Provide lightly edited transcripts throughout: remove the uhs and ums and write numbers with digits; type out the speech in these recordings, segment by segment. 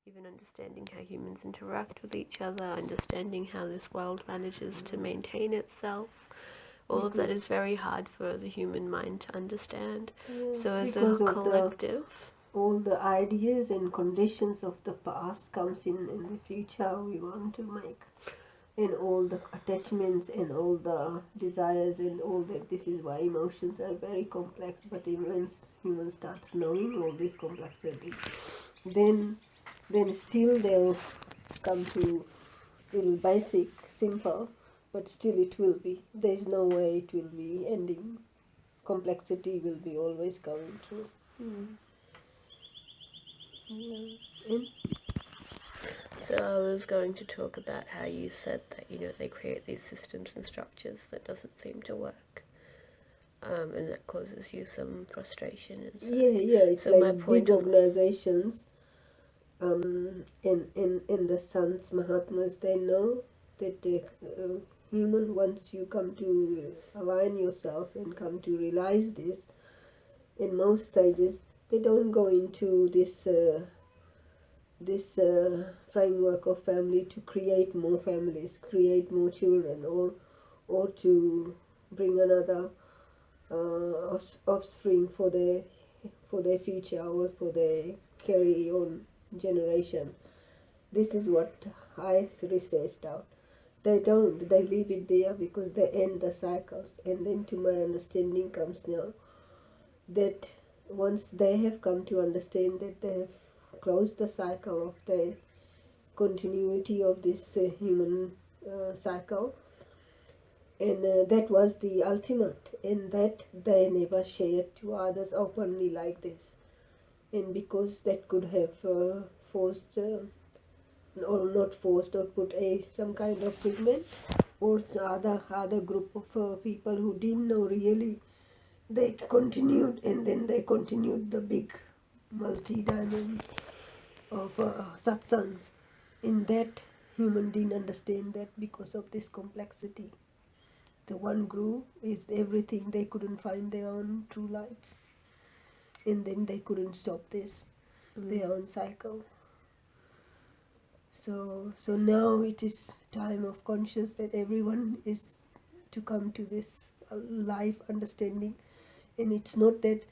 even understanding how humans interact with each other, understanding how this world manages to maintain itself. All of that is very hard for the human mind to understand. So as a collective, all the ideas and conditions of the past comes in the future we want to make, and all the attachments and all the desires and all that. This is why emotions are very complex. But when humans start knowing all this complexity, then still they'll come to little basic, simple, but still it will be. There's no way it will be ending. Complexity will be always going through. So I was going to talk about how you said that, they create these systems and structures that doesn't seem to work. And that causes you some frustration and such. Yeah, it's so like my point big organizations, and the sons, Mahatmas, they know that human, once you come to align yourself and come to realize this, in most stages, they don't go into this framework of family to create more families, create more children, or to bring another offspring for their future or for their carry on generation. This is what I researched out. They don't. They leave it there because they end the cycles. And then, to my understanding, comes now that once they have come to understand that they have closed the cycle of the continuity of this human cycle, and that was the ultimate, and that they never shared to others openly like this, and because that could have forced or not forced or put some kind of pigment or other group of people who didn't know really, they continued, and then they continued the big multi-diamond of satsangs. In that, human didn't understand that because of this complexity. The one grew is everything. They couldn't find their own true lights, and then they couldn't stop this, their own cycle. So now it is time of conscious that everyone is to come to this life understanding, and it's not that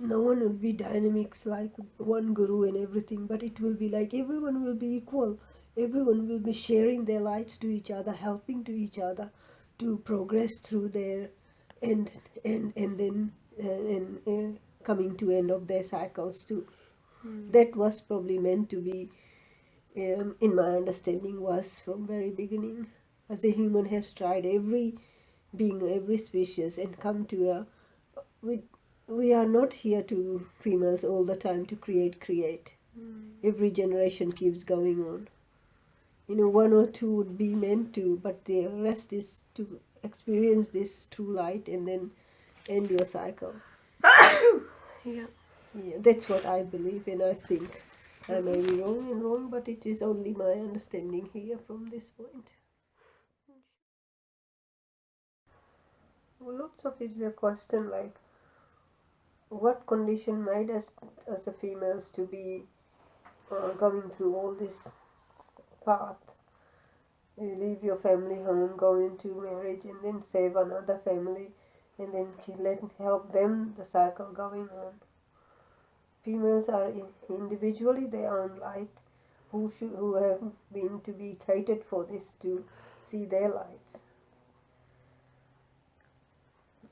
no one will be dynamics like one guru and everything, but it will be like everyone will be equal. Everyone will be sharing their lights to each other, helping to each other to progress through their and then coming to end of their cycles too. That was probably meant to be, in my understanding, was from very beginning. As a human has tried every being, every species, and come to a we are not here to females all the time to create. Every generation keeps going on. One or two would be meant to, but the rest is to experience this true light and then end your cycle. yeah. That's what I believe, and I think I may be wrong, but it is only my understanding here from this point. Well, lots of it is a question like, what condition made us as a females to be going through all this path? You leave your family home, go into marriage, and then save another family, and then help them, the cycle going on. Females are individually their own light, who have been to be catered for this to see their lights.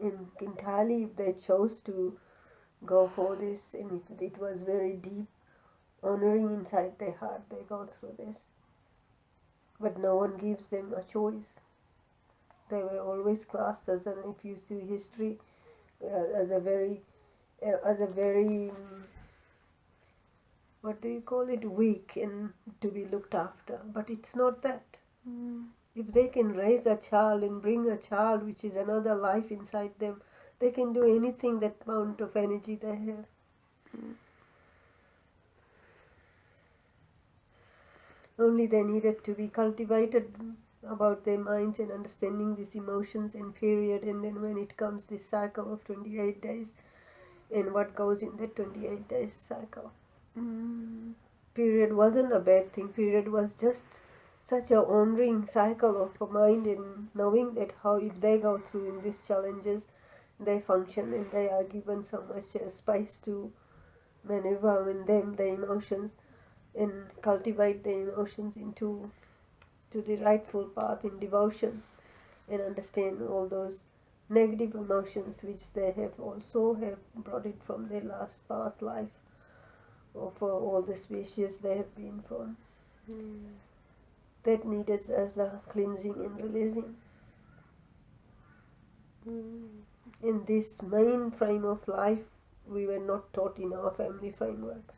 And entirely, if they chose to go for this, and if it was very deep, honoring inside their heart, they go through this. But no one gives them a choice. They were always classed as if you see history, as a very what do you call it, weak and to be looked after. But it's not that. If they can raise a child and bring a child which is another life inside them, they can do anything that amount of energy they have. Only they needed to be cultivated about their minds and understanding these emotions and period, and then when it comes this cycle of 28 days and what goes in that 28 days cycle. period wasn't a bad thing. Period was just such a honoring cycle of a mind, and knowing that how if they go through in these challenges, they function and they are given so much space to maneuver in them the emotions and cultivate the emotions into to the rightful path in devotion, and understand all those negative emotions which they have also have brought it from their last path life, or for all the species they have been from, that needed as a cleansing and releasing. In this main frame of life, we were not taught in our family frameworks.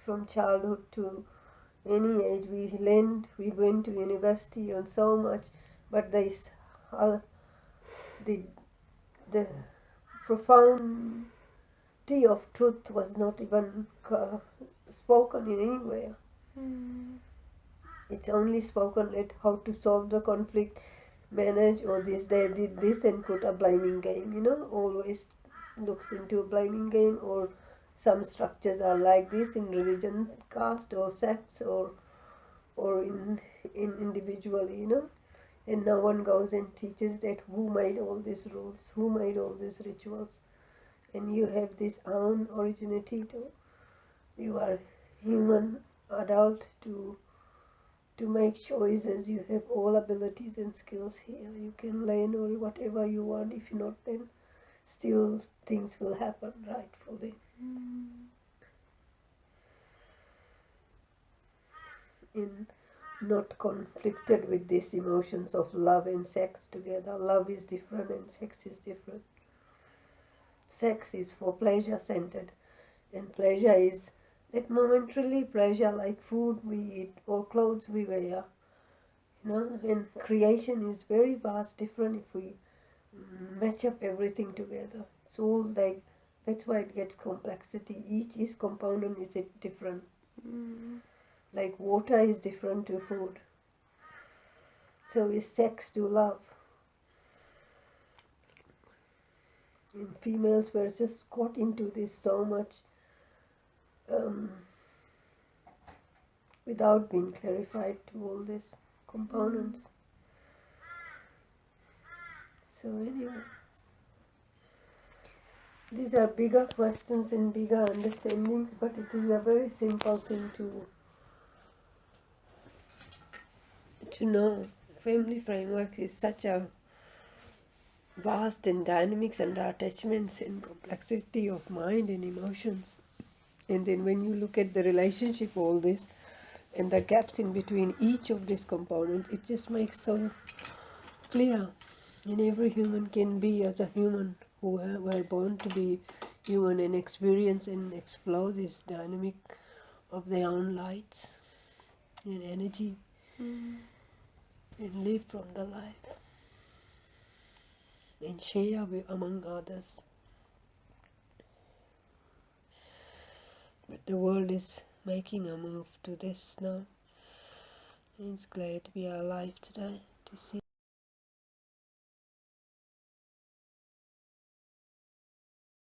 From childhood to any age, we learned, we went to university and so much, but the profoundity of truth was not even spoken in anywhere. It's only spoken at how to solve the conflict, manage, or this they did this and put a blaming game, always looks into a blaming game, or some structures are like this in religion, caste or sects, or in individually, and no one goes and teaches that who made all these rules, who made all these rituals, and you have this own originality too. You are human adult to make choices. You have all abilities and skills here. You can learn or whatever you want. If not, then still things will happen rightfully. In not conflicted with these emotions of love and sex together. Love is different and sex is different. Sex is for pleasure centered, and pleasure is that momentarily pleasure, like food we eat or clothes we wear, and creation is very vast, different if we match up everything together. It's all like, that's why it gets complexity. Each component is different. Like water is different to food. So is sex to love. And females were just caught into this so much without being clarified to all these components. So anyway, these are bigger questions and bigger understandings, but it is a very simple thing to know. Family framework is such a vast and dynamics and attachments and complexity of mind and emotions. And then when you look at the relationship, all this, and the gaps in between each of these components, it just makes so clear. And every human can be as a human who were born to be human and experience and explore this dynamic of their own lights and energy and live from the light and share among others. But the world is making a move to this now. And it's glad we are alive today to see.